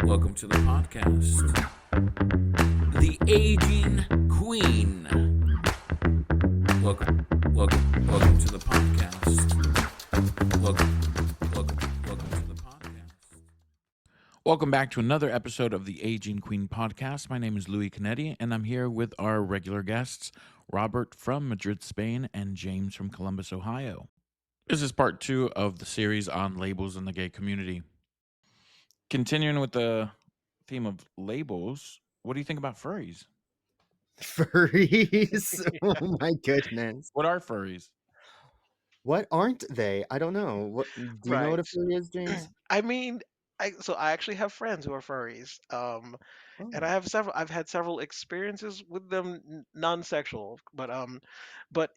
Welcome to the podcast. The Aging Queen. Welcome to the podcast. Welcome to the podcast. Welcome back to another episode of the Aging Queen podcast. My name is Louis Canetti, and I'm here with our regular guests, Robert from Madrid, Spain, and James from Columbus, Ohio. This is part 2 of the series on labels in the gay community. Continuing with the theme of labels, what do you think about furries? Furries? Oh my goodness. What are furries? What aren't they? I don't know. What do you know what Right. a furry is, James? I mean, I actually have friends who are furries. And Oh, I've had several experiences with them, non-sexual, but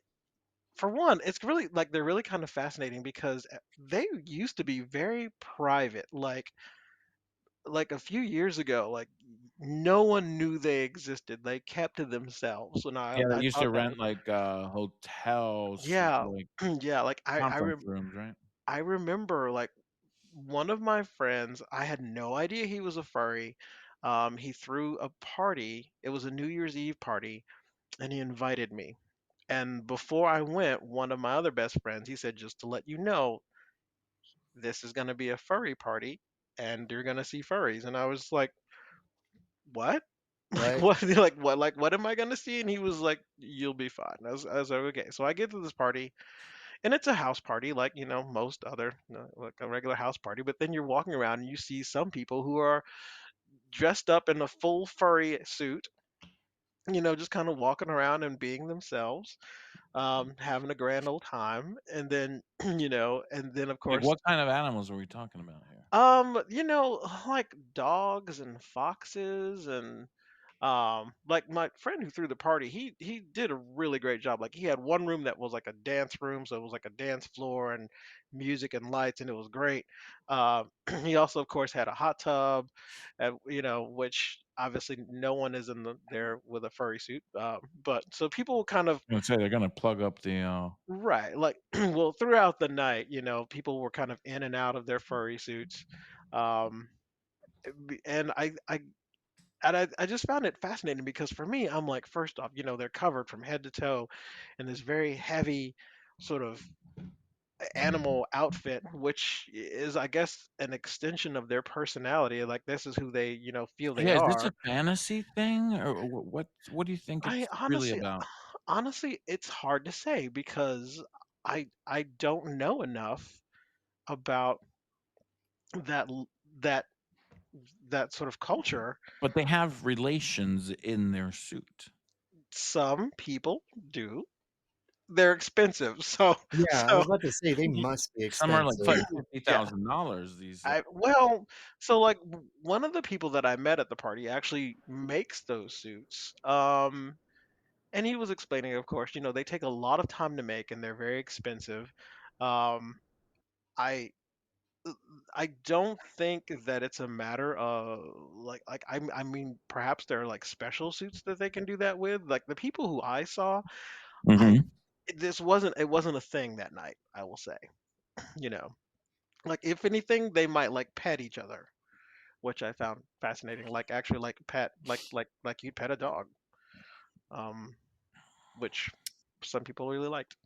for one, it's really like they're really kind of fascinating because they used to be very private. Like a few years ago, like no one knew they existed. They kept to themselves. And Yeah, they I used thought to that rent was like hotels, yeah, like yeah. conference rooms, right? I remember like one of my friends, I had no idea he was a furry. He threw a party. It was a New Year's Eve party, and he invited me. And before I went, one of my other best friends, he said, just to let you know, this is going to be a furry party, and you're going to see furries. And I was like, what? Like what? what? Like what? Like what am I going to see? And he was like, you'll be fine. I was like, okay. So I get to this party, and it's a house party like most other like a regular house party, but then you're walking around and you see some people who are dressed up in a full furry suit, just kind of walking around and being themselves, having a grand old time. And then and then of Like course, what kind of animals are we talking about here? like dogs and foxes and like my friend who threw the party, he did a really great job. Like he had one room that was like a dance room, so it was like a dance floor and music and lights, and it was great. He also, of course, had a hot tub, which obviously no one is there with a furry suit. But so people kind of I would say they're gonna plug up the right, like well, throughout the night, people were kind of in and out of their furry suits. Um, and I just found it fascinating because for me, I'm like, first off, they're covered from head to toe in this very heavy sort of animal outfit, which is, I guess, an extension of their personality. Like this is who they, feel they Yeah, is this a are. fantasy thing or what do you think I it's really honestly, about? honestly, it's hard to say because I don't know enough about that that that sort of culture. But they have relations in their suit. Some people do. They're expensive, so Yeah, I so was about to say they Y- must be Some are like expensive. yeah. $50,000 these days. So like one of the people that I met at the party actually makes those suits. And he was explaining, of course, they take a lot of time to make and they're very expensive. Um, I I don't think that it's a matter of I mean perhaps there are like special suits that they can do that with. Like the people who I saw, I Mhm. it wasn't a thing that night, I will say. You know. Like if anything, they might like pet each other, which I found fascinating. Like actually like pet like you'd pet a dog. Um, which some people really liked,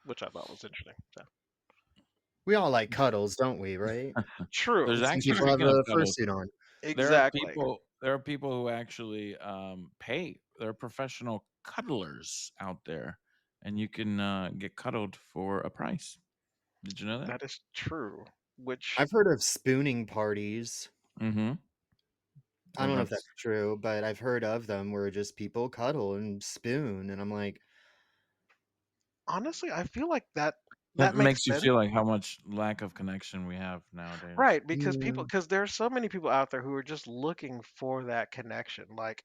which I thought was interesting. So We all like cuddles, don't we, right? true. There's And some actually, people have speaking of a cuddles, fursuit on. Exactly. there are people who actually pay. There are professional cuddlers out there, and you can get cuddled for a price. Did you know that? That is true. Which I've heard of spooning parties. Mm-hmm. I Well, don't know if that's true, but I've heard of them where just people cuddle and spoon, and I'm like, honestly, I feel like that that makes makes you sense. feel like how much lack of connection we have nowadays. Right, mm, because there are so many people out there who are just looking for that connection. Like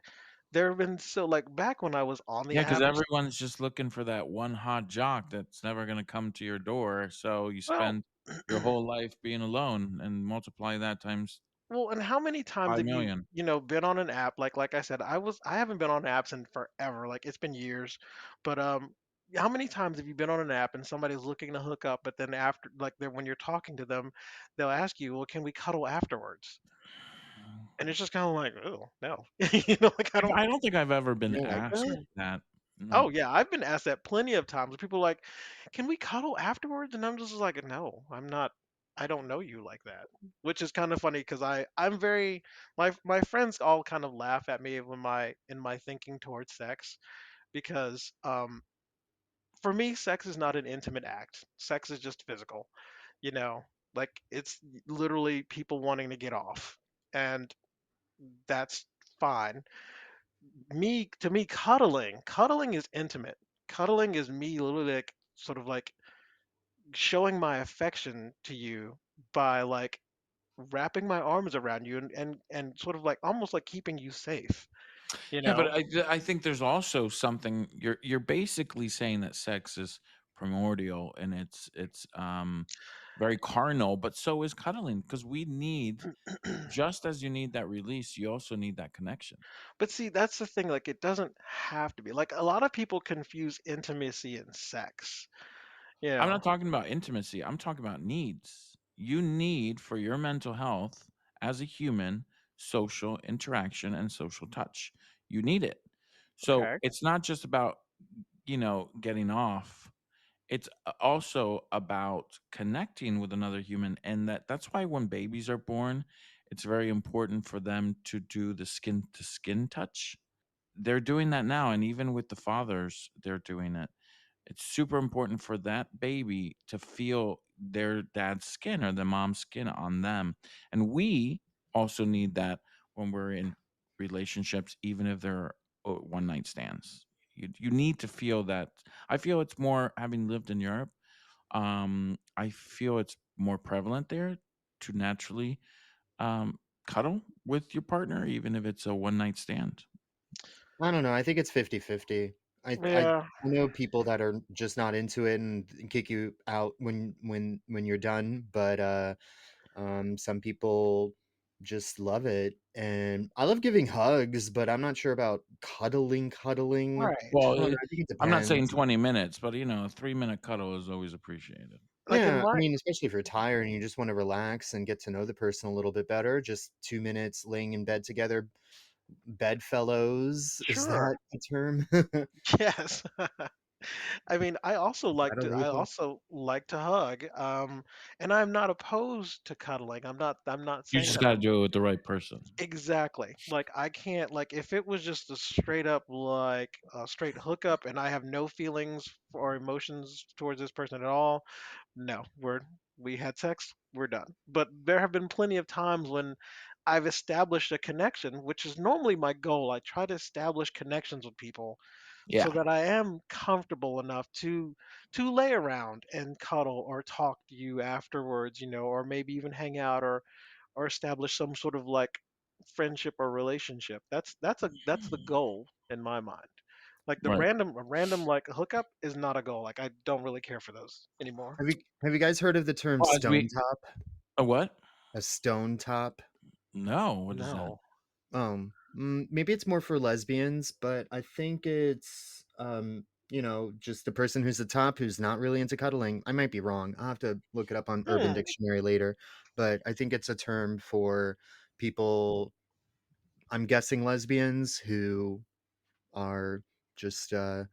there have been so like back when I was on the Yeah, because app. everyone's just looking for that one hot jock that's never going to come to your door. So you Well, spend your whole life being alone and multiply that times well, and how many times 5 have you, million. been on an app? Like I said, I haven't been on apps in forever. Like it's been years. But how many times have you been on an app and somebody's looking to hook up, but then after like when you're talking to them, they'll ask you, "Well, can we cuddle afterwards?" and it's just kind of like, oh no, you know, like I don't. I don't think I've ever been You don't like asked that? that. No. Oh yeah, I've been asked that plenty of times. People are like, "Can we cuddle afterwards?" And I'm just like, "No, I'm not. I don't know you like that." Which is kind of funny because I'm very my friends all kind of laugh at me when my thinking towards sex because for me sex is not an intimate act. Sex is just physical, you know. Like it's literally people wanting to get off, and that's fine. Me to me cuddling is intimate. Cuddling is me literally like sort of like showing my affection to you by like wrapping my arms around you and sort of like almost like keeping you safe, you Yeah, but know. I think there's also something you're basically saying that sex is primordial and it's very carnal, but so is cuddling because we need just as you need that release, you also need that connection. But see, that's the thing, like it doesn't have to be. Like a lot of people confuse intimacy and sex, you I'm know. not talking about intimacy. I'm talking about needs. You need for your mental health as a human social interaction and social touch. You need it. So Okay. it's not just about, getting off. It's also about connecting with another human. And that's why when babies are born, it's very important for them to do the skin to skin touch. They're doing that now. And even with the fathers, they're doing it. It's super important for that baby to feel their dad's skin or the mom's skin on them. And we also need that when we're in relationships, even if they're one night stands. You need to feel that. I feel it's more having lived in Europe. I feel it's more prevalent there to naturally cuddle with your partner, even if it's a one night stand. I don't know. I think it's 50-50. I Yeah, know people that are just not into it and kick you out when you're done, but some people just love it. And I love giving hugs, but I'm not sure about cuddling. right. I Well, don't know. I think it I'm not saying depends. 20 minutes, but a 3-minute cuddle is always appreciated. Like in Yeah, I my mean, especially if you're tired and you just want to relax and get to know the person a little bit better, just 2 minutes laying in bed together, bedfellows, is sure. that a term? Yes. I mean, Is that I illegal? also like to hug, and I'm not opposed to cuddling. I'm not You saying just that gotta I'm do it with the right person. exactly. Like I can't like if it was just a straight up like a straight hookup and I have no feelings or emotions towards this person at all, no, we had sex, we're done. But there have been plenty of times when I've established a connection, which is normally my goal. I try to establish connections with people so Yeah, that I am comfortable enough to lay around and cuddle or talk to you afterwards, you know, or maybe even hang out or establish some sort of like friendship or relationship. That's the goal in my mind. Like the right. random like hookup is not a goal. Like I don't really care for those anymore. Have you guys heard of the term Well, as stone we top? a what? A stone top? No, what is that? No. Maybe it's more for lesbians, but I think it's just the person who's the top who's not really into cuddling. I might be wrong. I'll have to look it up on Urban Hmm. Dictionary later, but I think it's a term for people, I'm guessing lesbians who are just the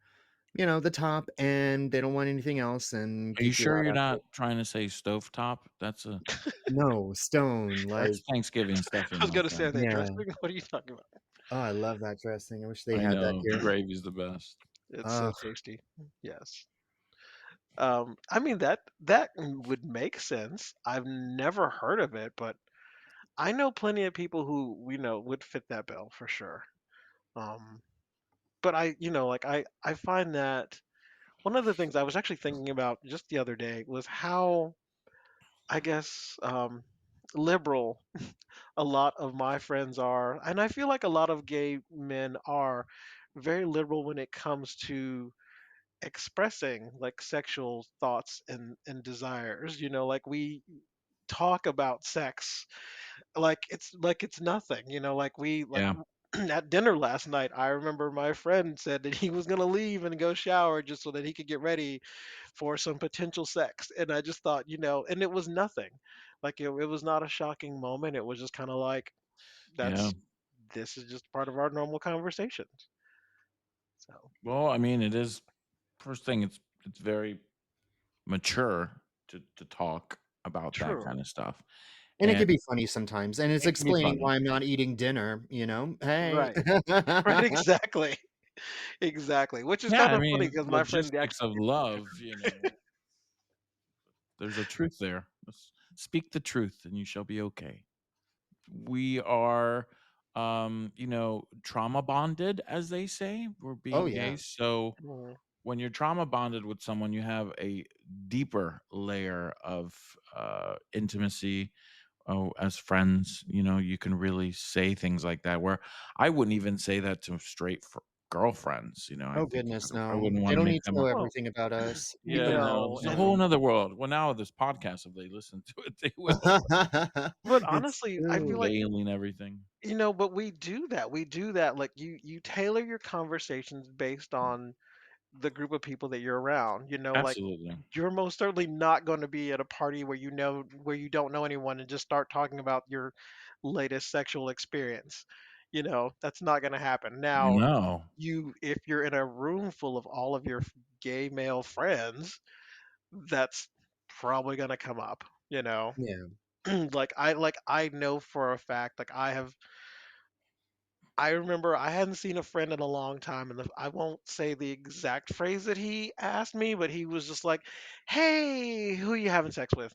top and they don't want anything else and Are you kick you sure out you're after. not trying to say stovetop? No, stone, That's like, Thanksgiving I stuffing, was my gonna say, are friend. they yeah. dressing? What are you talking about? Oh, I love that dressing. I wish they I had that know. here. Gravy's the best. It's so Ugh. tasty. Yes. I mean that would make sense. I've never heard of it, but I know plenty of people who we know would fit that bill for sure. Um, but like I find that one of the things I was actually thinking about just the other day was how I guess liberal a lot of my friends are, and I feel like a lot of gay men are very liberal when it comes to expressing like sexual thoughts and desires. You know, like we talk about sex like it's nothing, you know, like we like Yeah. at dinner last night, I remember my friend said that he was going to leave and go shower just so that he could get ready for some potential sex. And I just thought, you know, and it was nothing. Like it was not a shocking moment. It was just kind of like Yeah. That's this is just part of our normal conversations. So Well, I mean, it is first thing. It's very mature to talk about that true. kind of stuff, And it and could be funny sometimes, and it's it can be explaining funny. why I'm not eating dinner, you know? "Hey." Right. Right, exactly. Exactly. Which is Yeah, kind I of funny mean, because my friend logistics actually of love. There's a truth there. Speak the truth, and you shall be okay. We are, trauma bonded, as they say. We're Oh, being yeah. gay, so Mhm. when you're trauma bonded with someone, you have a deeper layer of intimacy. Oh, as friends, you can really say things like that. Where I wouldn't even say that to straight girlfriends. I Oh, think goodness, I no. wouldn't They want to don't make need to them. know well, everything about us. Keep Yeah, it no, no, there's a and whole other world. Well, now with this podcast, if they listen to it, they will but It's honestly, I feel true. like veiling everything. but we do that. We do that. Like you tailor your conversations based on the group of people that you're around. Like Absolutely. you're most certainly not going to be at a party where you don't know anyone and just start talking about your latest sexual experience. That's not going to happen. Now, No. if you're in a room full of all of your gay male friends, that's probably going to come up, you know. Yeah. Like I know for a fact, like I remember I hadn't seen a friend in a long time, and I won't say the exact phrase that he asked me, but he was just like, "Hey, who are you having sex with?"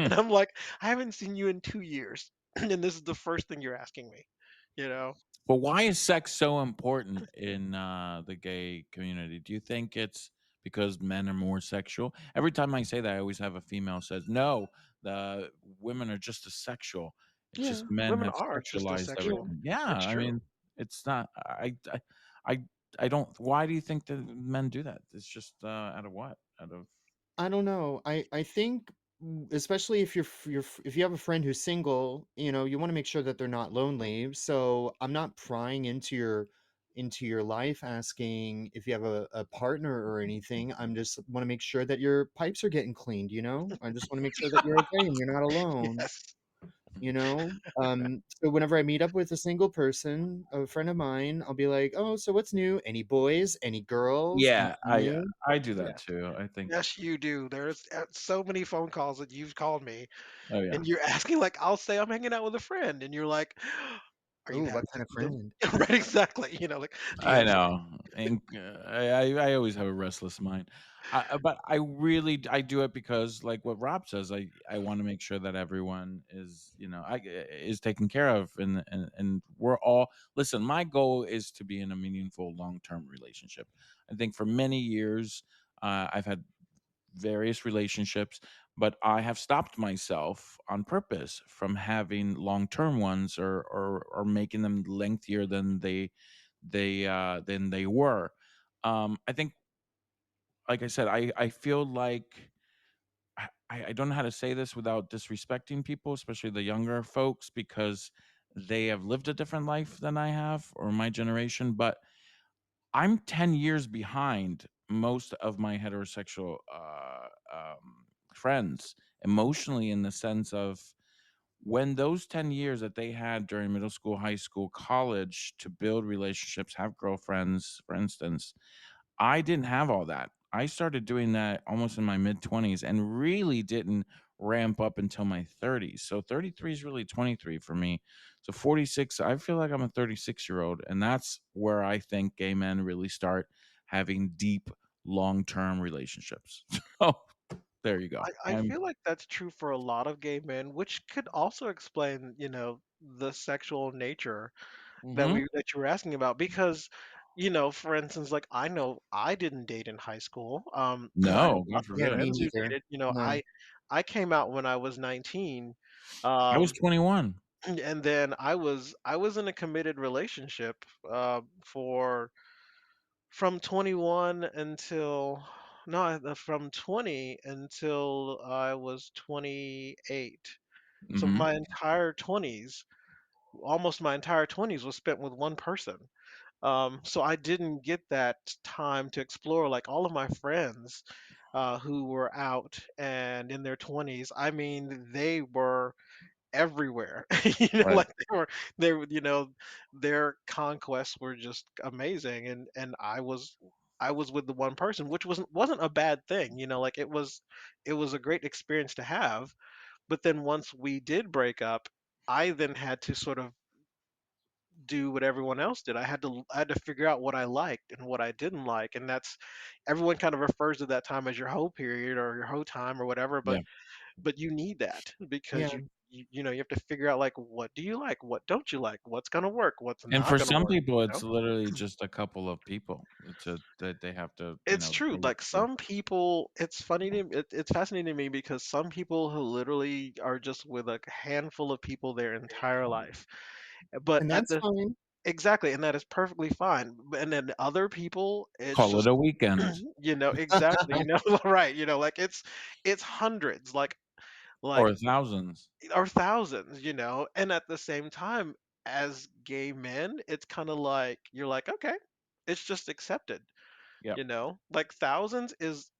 And I'm like, "I haven't seen you in 2 years, and this is the first thing you're asking me." You know? But why is sex so important in the gay community? Do you think it's because men are more sexual? Every time I say that, I always have a female says, "No, the women are just as sexual. It's Yeah, just men women have are just as sexualized sexual. everything." Yeah, It's I true. mean, it's not. I, I don't. Why do you think that men do that? It's just out of what? Out of I don't know. I think especially if if you have a friend who's single, you want to make sure that they're not lonely. So I'm not prying into your life asking if you have a partner or anything. I'm just want to make sure that your pipes are getting cleaned. I just want to make sure that you're okay and you're not alone. Yes. So whenever I meet up with a single person, a friend of mine, I'll be like, "Oh, so what's new? Any boys? Any girls? yeah, Anything new?" I do that Yeah. too. I think. Yes, you do. There's so many phone calls that you've called me, Oh yeah. and you're asking, like, I'll say I'm hanging out with a friend, and you're like, "Are you Oh, what having kind sex of with them?" friend? Right, exactly. Like, "Do you I have sex?" know, and I always have a restless mind. But I really I do it because, like what Rob says, I want to make sure that everyone is is taken care of, and we're all listen. My goal is to be in a meaningful long term relationship. I think for many years, I've had various relationships, but I have stopped myself on purpose from having long term ones or making them lengthier than they were. I think, like I said, I feel like I don't know how to say this without disrespecting people, especially the younger folks, because they have lived a different life than I have or my generation. But I'm 10 years behind most of my heterosexual friends emotionally, in the sense of when those 10 years that they had during middle school, high school, college to build relationships, have girlfriends, for instance, I didn't have all that. I started doing that almost in my mid 20s and really didn't ramp up until my 30s. So 33 is really 23 for me. So 46, I feel like I'm a 36-year-old. And that's where I think gay men really start having deep, long term relationships. So there you go. I feel like that's true for a lot of gay men, which could also explain, the sexual nature Mhm. that you were asking about. Because, for instance, like I know I didn't date in high school. I have No, lots God of Yeah, forbid. me friends who neither. dated. No. I came out when I was 19. I was Um, 21. and then I was in a committed relationship for from 21 until no from 20 until I was 28. So Mhm. my entire 20s, almost my entire 20s was spent with one person. So I didn't get that time to explore like all of my friends who were out and in their 20s. I mean, they were everywhere. Right. Like they were, their conquests were just amazing, and I was with the one person, which wasn't a bad thing. Like it was a great experience to have. But then once we did break up, I then had to sort of do what everyone else did. I had to figure out what I liked and what I didn't like, and that's everyone kind of refers to that time as your hoe period or your hoe time or whatever, Yeah. but you need that because Yeah. you have to figure out like what do you like, what don't you like, what's going to work, what's And not for going to some work, people, you it's know? literally just a couple of people that they have to, It's true. bring it Like to. some people, it's fascinating to me because some people who literally are just with a handful of people their entire life. But And at that's the fine. Exactly, and that is perfectly fine. And then other people, it's Call it just a weekend exactly, right, like it's hundreds, like or thousands. or thousands, and at the same time, as gay men, it's kind of like you're like, okay, it's just accepted, Yep. like thousands is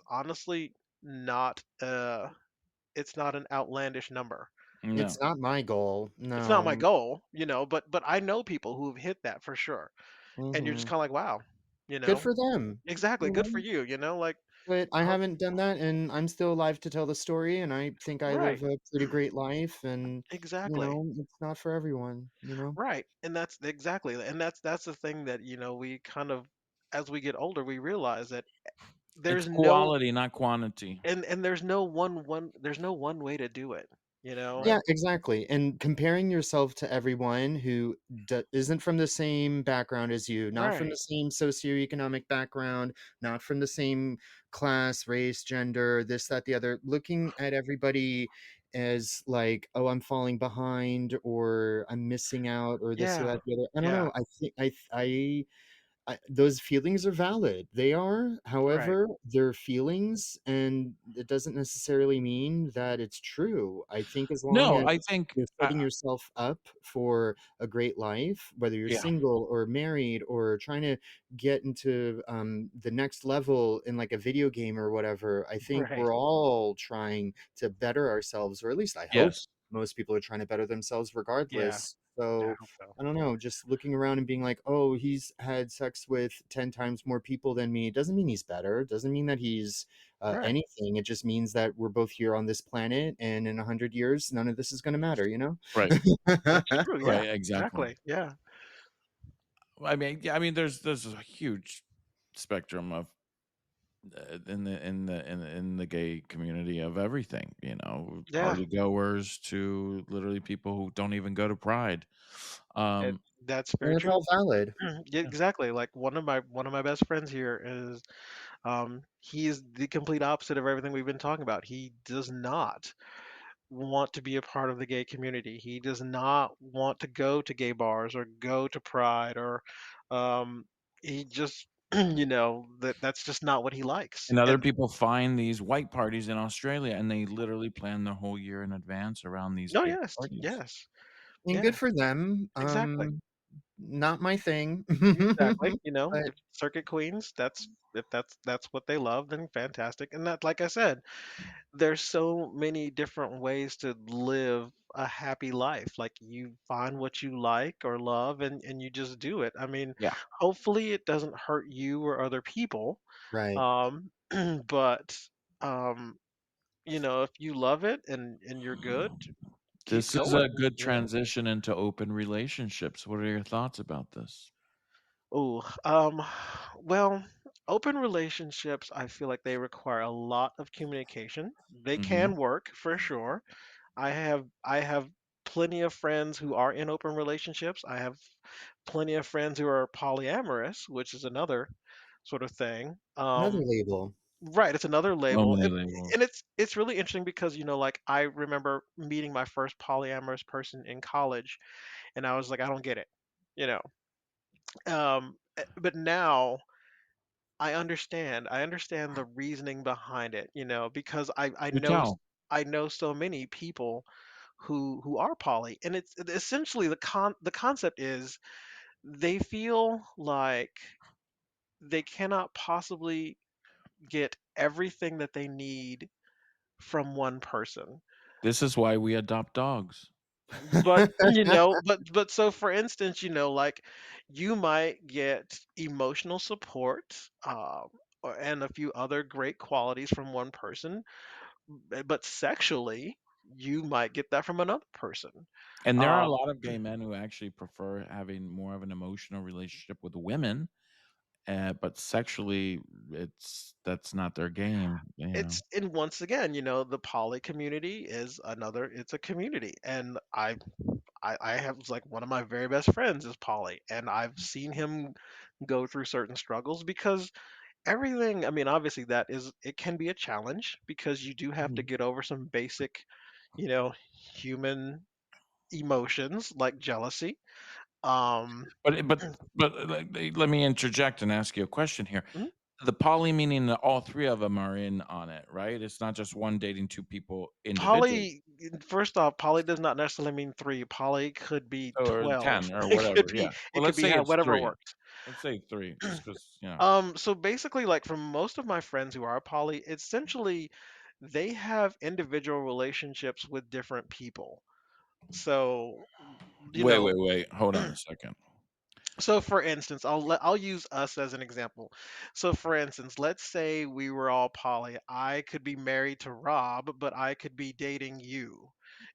honestly not it's not an outlandish number. No. It's not my goal. It's not my No. goal, but I know people who've hit that for sure. And you're just Hmm. kind of like, wow, you Good know? for them. Exactly, You good for know? you, like, But I oh, haven't done that, and I'm still alive to tell the story, and I think I right, live a pretty great life, and, exactly, it's not for everyone, you know? right, and that's exactly, and that's the thing that, we kind of, as we get older, we realize that It's there's no quality, not quantity. and there's no one way to do it, you know? Yeah, Right. exactly, and comparing yourself to everyone who isn't from the same background as you, not from the Right, same socioeconomic background, not from the same class, race, gender, this, that, the other, looking at everybody as like, "Oh, I'm falling behind," or "I'm missing out," or this or yeah, that, the other. I don't yeah, know, those feelings are valid. They are. right, However, they're feelings, and it doesn't necessarily mean that it's true. I think as long No, as I think, you're setting yourself up for a great life, whether you're yeah, single or married or trying to get into the next level in like a video game or whatever, I think right, we're all trying to better ourselves, or at least I hope yes, most people are trying to better themselves yeah, regardless. yeah, I So hope so. I don't know, just looking around and being like, "Oh, he's had sex with 10 times more people than me." It doesn't mean he's better. It doesn't mean that he's Right, anything. It just means that we're both here on this planet, and in 100 years, none of this is going to matter, you know? right, that's true, yeah, right, exactly. exactly, yeah, I mean, yeah, I mean, there's a huge spectrum of in the gay community of everything, yeah, party goers to literally people who don't even go to Pride. it, Um, that's And very it's true. all valid. Yeah, yeah. exactly. Like one of my best friends here is he is the complete opposite of everything we've been talking about. He does not want to be a part of the gay community. He does not want to go to gay bars or go to Pride or um he just that's just not what he likes. And other And people find these white parties in Australia, and they literally plan their whole year in advance around these no, big yes, parties. yes. And Yeah, good for them. exactly. Not my thing. Exactly. But If circuit queens, if that's what they love, then fantastic. And that, like I said, there's so many different ways to live a happy life. Like you find what you like or love and you just do it. I mean, Yeah. hopefully it doesn't hurt you or other people. right. Um, but um, if you love it and you're good, keep This is a going, good transition into open relationships. What are your thoughts about this? Oh, well, open relationships, I feel like they require a lot of communication. They Mhm. can work for sure. I have plenty of friends who are in open relationships. I have plenty of friends who are polyamorous, which is another sort of thing. Another label. Right, it's another So label. many And labels. it's really interesting because, like I remember meeting my first polyamorous person in college and I was like, I don't get it. You know. But now I understand the reasoning behind it, because Do tell. I know so many people who are poly, and it's essentially the concept is they feel like they cannot possibly get everything that they need from one person. This is why we adopt dogs. But but so for instance, like you might get emotional support, and a few other great qualities from one person, but sexually you might get that from another person. And there are a um lot of gay men who actually prefer having more of an emotional relationship with women, but sexually, that's not their game, you know? and once again, the poly community is another, it's a community, and I have, like, one of my very best friends is poly, and I've seen him go through certain struggles because everything, I mean, obviously that is, it can be a challenge because you do have to Mhm. get over some basic, you know, human emotions like jealousy. Um, Let me interject and ask you a question here. mhm. The poly meaning that all 3 of them are in on it, right? It's not just one dating 2 people individually, First off, poly does not necessarily mean three. Poly could be or 12. 10 or It could whatever, be yeah. it Well, could let's be say it's whatever 3. works. Let's say 3 just 'cause, So basically, like, from most of my friends who are poly, essentially they have individual relationships with different people. So, you know, wait, hold on a second. so for instance, I'll use us as an example. So for instance, let's say we were all poly. I could be married to Rob, but I could be dating you.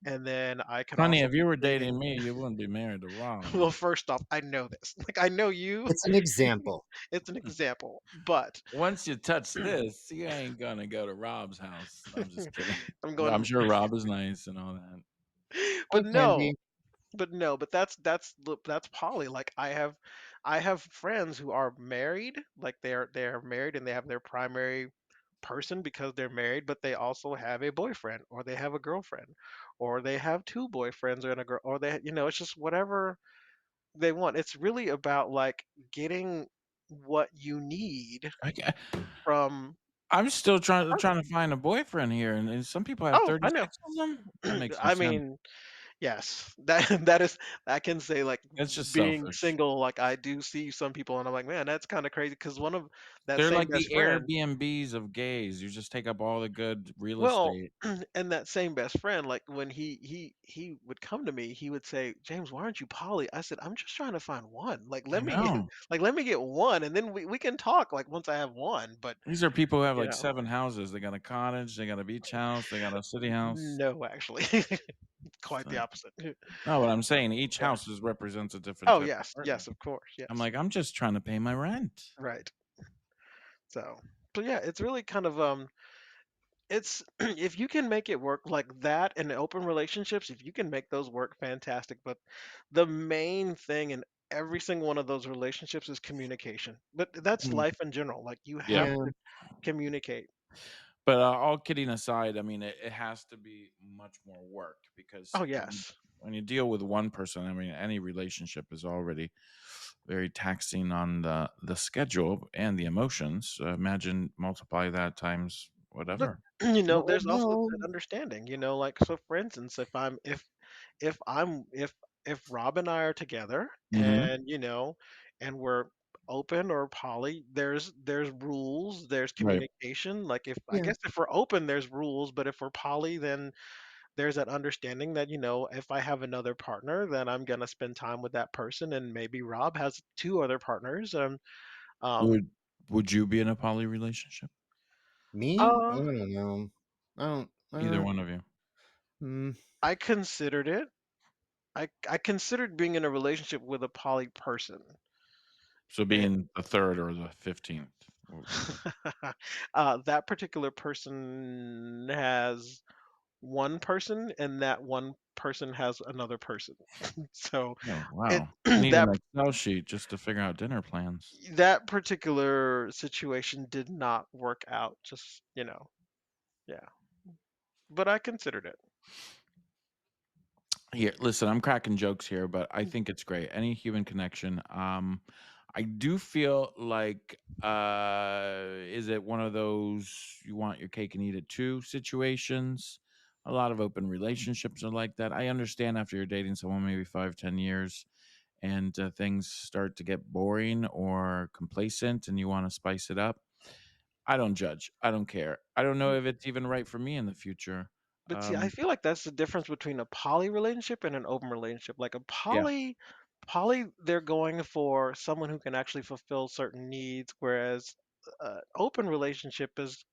And then I could Honey, also if you be were dating dating me, you wouldn't be married to Rob. well, first off, I know this. Like, I know you. It's an example. It's an example, but Once you touch this, you ain't gonna go to Rob's house. No, I'm just kidding. I'm I'm going sure Rob is nice and all that. but I can no. be. But no, but that's poly. Like, I have friends who are married, like they're married and they have their primary person because they're married, but they also have a boyfriend or they have a girlfriend or they have two boyfriends and a girl, or it's just whatever they want. It's really about, like, getting what you need I ca from I'm still a trying person. to find a boyfriend here, and some people have Oh, I know. 36 of them? That makes no I sense. mean, yes, that is, I can say, like, It's just being selfish. single, like, I do see some people and I'm like, man, that's kind of crazy because one of that They're same like best the friend, Airbnbs of gays. You just take up all the good real well, estate. and that same best friend, like, when he would come to me, he would say, James, why aren't you poly? I said, I'm just trying to find one. Like, I let me know. like, let me get one, and then we can talk, like, once I have one. But These are people who have, you like, know, 7 houses. They got a cottage, they got a beach house, they got a city house. no, actually, quite the So opposite. no, but I'm saying each Yeah. house represents a different Oh, type of yes, partner. yes, of course, I'm yes, like, "I'm just trying to pay my rent." right. So, but yeah, it's really kind of it's if you can make it work like that in open relationships, if you can make those work, fantastic. But the main thing in every single one of those relationships is communication. But that's Mm, life in general. Like, you yeah. have Yeah. to communicate. But, all kidding aside, I mean, it has to be much more work because Oh, when yes. you deal with one person, I mean, any relationship is already very taxing on the schedule and the emotions. Imagine multiply that times But whatever. Well, there's also no. that understanding. Like, so for instance, if I'm if Rob and I are together Mhm. and and we're open or poly, there's rules, there's Right. communication. Like, if I Yeah. guess if we're open, there's rules, but if we're poly, then there's that understanding that, if I have another partner, then I'm gonna spend time with that person, and maybe Rob has two other partners. Um Would you be in a poly relationship? Me? I uh don't know. I don't. Either one of you. Mm, I considered it. I considered being in a relationship with a poly person. So And being the 3rd or the 15th. that particular person has one person, and that one person has another person. So Oh, it wow. I need that an Excel sheet just to figure out dinner plans. that particular situation did not work out. Just, yeah. But I considered it. Here, listen, I'm cracking jokes here, but I think it's great. Any human connection. I do feel like is it one of those you want your cake and eat it too situations? A lot of open relationships are like that. I understand after you're dating someone maybe 5, 10 years and things start to get boring or complacent and you want to spice it up. I don't judge. I don't care. I don't know if it's even right for me in the future. But see, I feel like that's the difference between a poly relationship and an open relationship. Like a Yeah, poly, they're going for someone who can actually fulfill certain needs, whereas open relationship is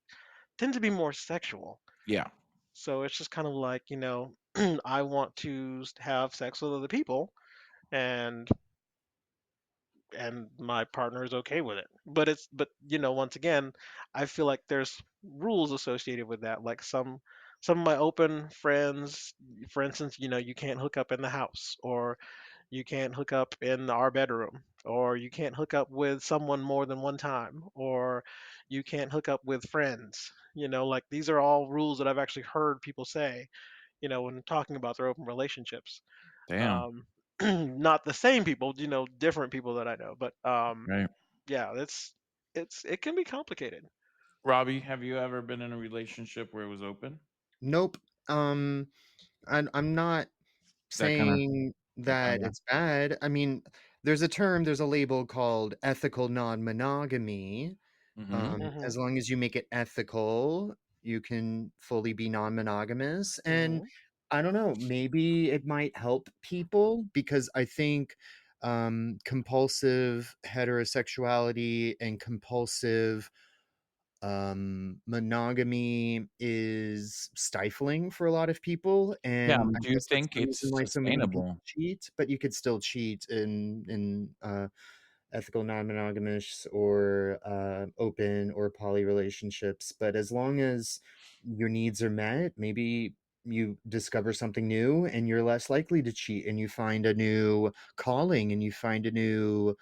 tend to be more sexual. yeah, So it's just kind of like, I want to have sex with other people, and my partner is okay with it. But once again, I feel like there's rules associated with that. Like some of my open friends, for instance, you can't hook up in the house, or you can't hook up in our bedroom, or you can't hook up with someone more than one time, or you can't hook up with friends. Like these are all rules that I've actually heard people say, when talking about their open relationships. damn, Um, not the same people, different people that I know, but right. yeah, it can be complicated. Robbie, have you ever been in a relationship where it was open? Nope. Um, I'm not That kind of, saying oh that yeah. it's bad. I mean, there's a label called ethical non-monogamy. Mm-hmm. Hmm. As long as you make it ethical, you can fully be non-monogamous. And Hmm. I don't know, maybe it might help people because I think compulsive heterosexuality and compulsive monogamy is stifling for a lot of people, Yeah. and I Do you guess that's think the reason it's why so many people sustainable? cheat. But you could still cheat in ethical non-monogamous or open or poly relationships. But as long as your needs are met, maybe you discover something new and you're less likely to cheat, and you find a new calling, and you find a new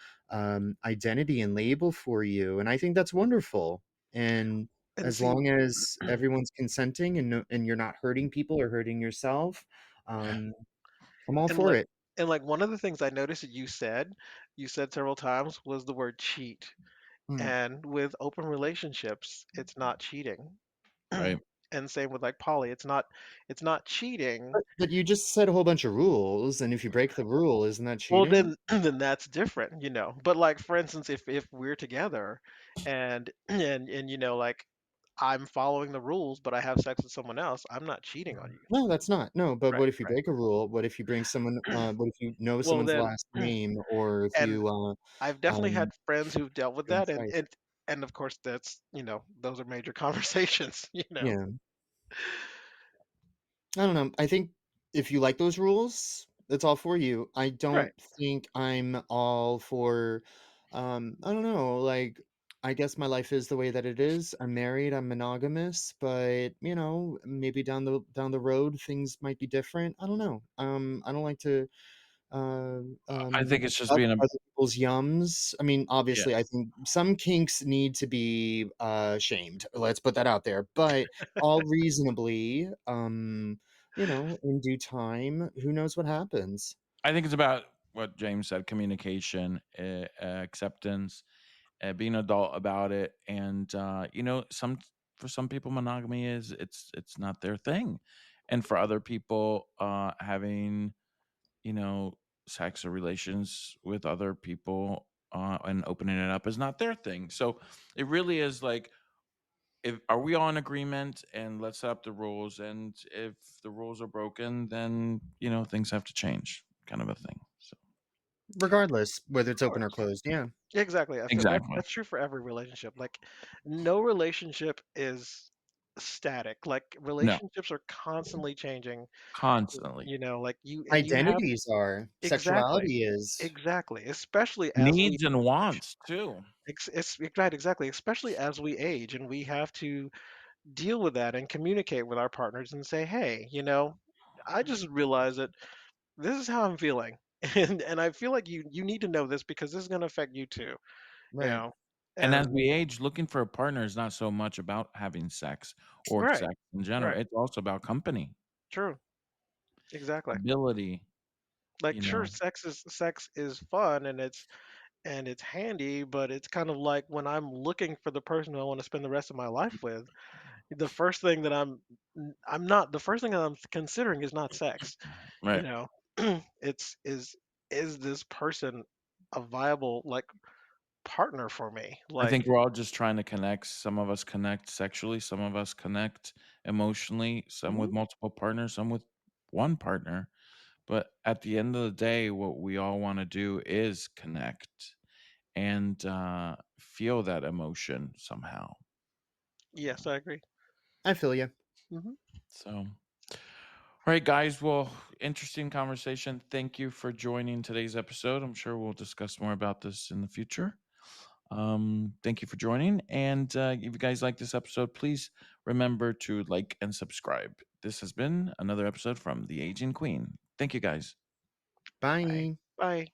identity and label for you. And I think that's wonderful. And And as see, long as everyone's consenting and and you're not hurting people or hurting yourself, um, I'm all and for like it. one of the things I noticed that you said several times was the word cheat. Mm. And with open relationships, it's not cheating. Right. And same with like poly, it's not cheating. But you just said a whole bunch of rules, and if you break the rule, isn't that Well, cheating? then then that's different. But like for instance, if we're together and like I'm following the rules, but I have sex with someone else, I'm not cheating on you. No, that's not. No, but Right, what if you right. break a rule? What if you bring someone, what if you know Well someone's then, last name, or if and you, I've definitely um, had friends who've dealt with get in a that, and fight? and of course that's those are major conversations. Yeah. I don't know. I think if you like those rules, it's all for you. I Right. don't think I'm all for, I don't know, like, I guess my life is the way that it is. I'm married, I'm monogamous, but maybe down the road things might be different. I don't know. I don't like to uh, I um, think it's just up being a, other people's yums. I mean, yeah. obviously, I think some kinks need to be shamed. Let's put that out there. But all reasonably, in due time, who knows what happens? I think it's about what James said: communication, acceptance, being an adult about it, and some for some people, monogamy is it's not their thing, and for other people, having you know sex or relations with other people and opening it up is not their thing. So it really is like, if are we all in agreement, and let's set up the rules, and if the rules are broken, then things have to change, kind of a thing. So Regardless, whether Of it's open or course. closed. Yeah, Exactly. I feel exactly. that's true for every relationship. Like no relationship is static. Like No, relationships are constantly changing. constantly. Like you have identities are exactly. sexuality is Exactly. Especially as we Needs and age. wants too. Right, exactly. Especially as we age and we have to deal with that and communicate with our partners and say, "Hey, I just realized that this is how I'm feeling." And I feel like you need to know this because this is going to affect you too, you right. know. And as And we age, looking for a partner is not so much about having sex or right, sex in general. right. It's also about company, True. Exactly. ability, Like you sure, know. sex is fun and it's handy, but it's kind of like when I'm looking for the person who I want to spend the rest of my life with, the first thing that I'm not the first thing that I'm considering is not sex, you Right. know. It's is this person a viable like partner for me. I think Like, we're all just trying to connect. Some of us connect sexually, some of us connect emotionally, some with mhm, multiple partners, some with one partner. But at the end of the day, what we all want to do is connect and feel that emotion somehow. yes, I agree. I feel you. Hmm. So, all right, guys. Well, interesting conversation. Thank you for joining today's episode. I'm sure we'll discuss more about this in the future. Thank you for joining. And if you guys like this episode, please remember to like and subscribe. This has been another episode from The Aging Queen. Thank you, guys. Bye. Bye. Bye.